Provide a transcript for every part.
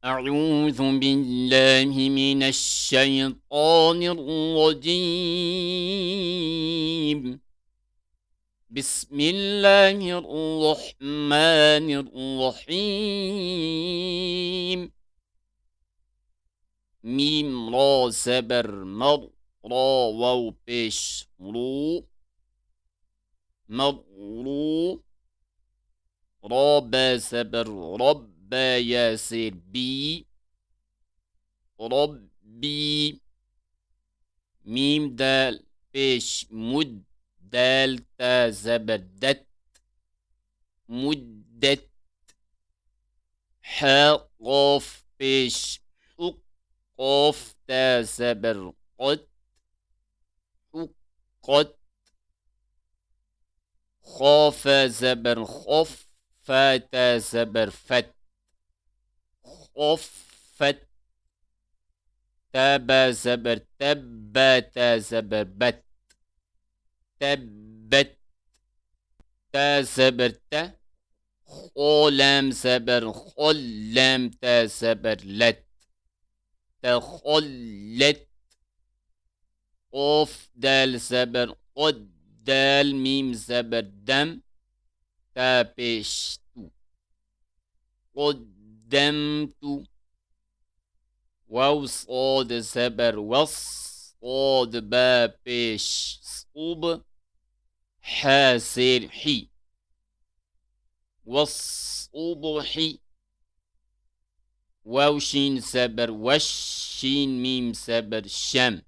أعوذ بالله من الشيطان الرجيم. بسم الله الرحمن الرحيم. ميم را سبر مر را واو بش رو مرو را با سبر رب ياسر بي ربي. ميم دال بيش مد دال تا زبدت مدت. حا قاف بيش حق قاف تا زبر قد حقت. خاف زبر خف فتا زبر فت خفت. تابا زبر تبا زبر بت تبت. تا زبر تا خولم زبر خلم تا زبر لت تخلت. قف دال زبر قد دال ميم زبر دم تا بشتو قدمت. واو صاد زبر وص صاد با بش صوب حاسر حي والصبح. واو شين زبر وش شين ميم زبر شم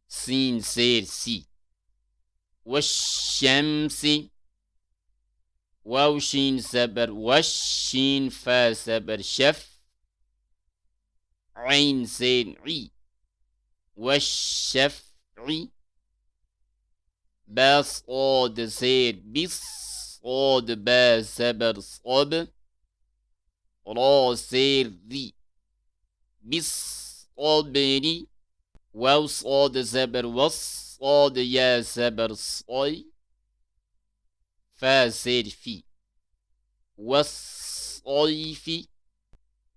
سين سير سي والشمس. واو شين زبر وش شين فا زبر شف عين سين عي والشفع. با صاد سير بص صاد با زبر صب را سير ري بالصبر. واو صاد زبر وص صاد يا زبر صي فا سير في والصيف.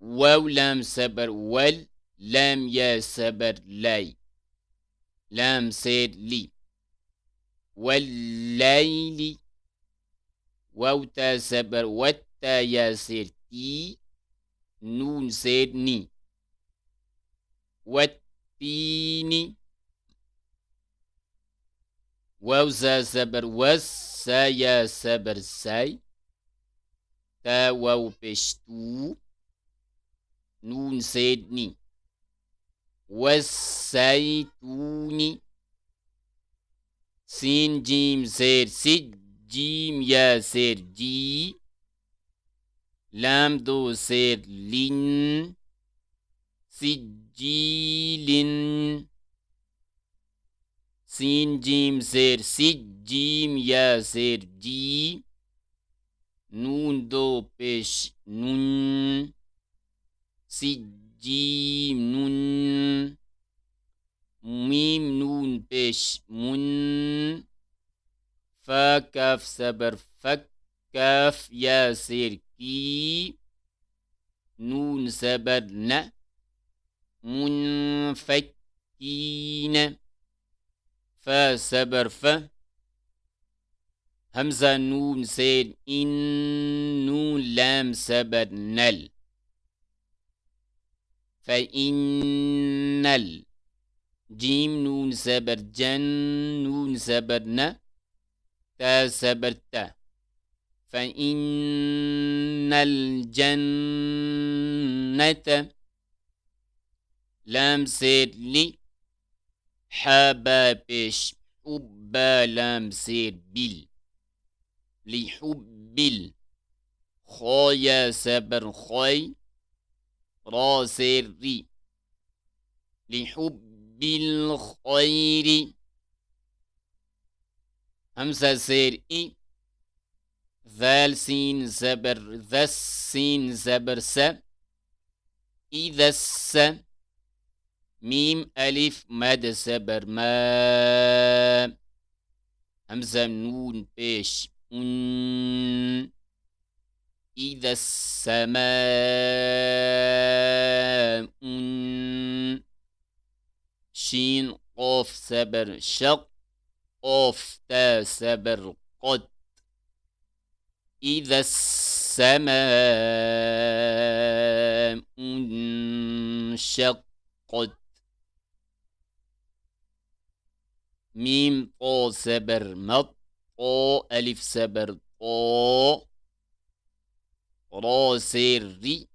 واو لام زبر ول لام يا زبر لاي لام سير لي والليل. واو تا زبر وتا يا سير تي نون سير ني والتين. واو زا زبر وس سا يا زبر ساي تا واو بشتو نون سير ني والزيتون. سين جيم زير سج جيم يا زير جي لام دو زير لين سجيل. سين جيم زير سج جيم يا زير جي نون دو بش نون سجيم نون. ميم نون بش من فا كاف سبر فك كاف يا سير كي نون سبر ن منفكين. فا سبر ف همزة نون سير إن نون لام سبر نل فإن جيم نون زبر جن نون زبر ن تا زبر تا فإن الجنة. لام سير لي حابا بش حبا لام سير بل لحب خايا زبر خاي را سير ري لحب بالخير. همزة سير إي ذال سين زبر ذا السين زبر س إذا الس. ميم ألف مد زبر ما همزة نون بيش إذا السماء. شين قاف سبر شق قاف تا سبر قد إذا السماء انشقت ميم طا سبر مط طا ألف سبر طا را سير ري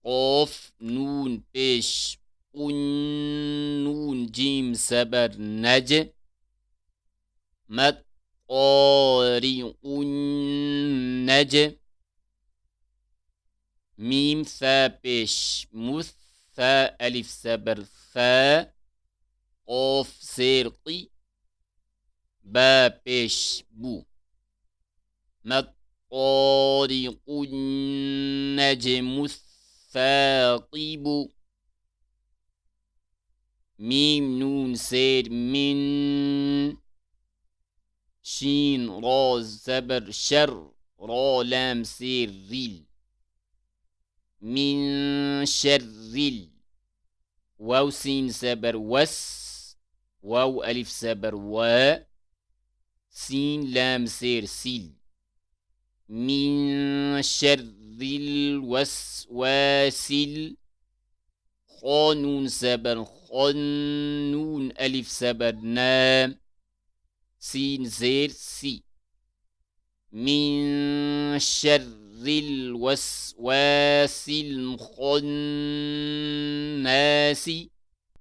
قاف نون بيش نون جيم سبر نج مت طارئ نج ميم ثا بيش مث ثا ألف سبر ثا قاف سيرقي با بيش بو مت طارق النجم الثاقب ميم نون سير من شين را زبر شر را لام سير ريل من شر واو سين سبر وس واو ألف سبر و سين لام سير سيل من شر الوسواس خانون سبر خانون ألف سبر نام سين زير سي من شر الوسواس الخناس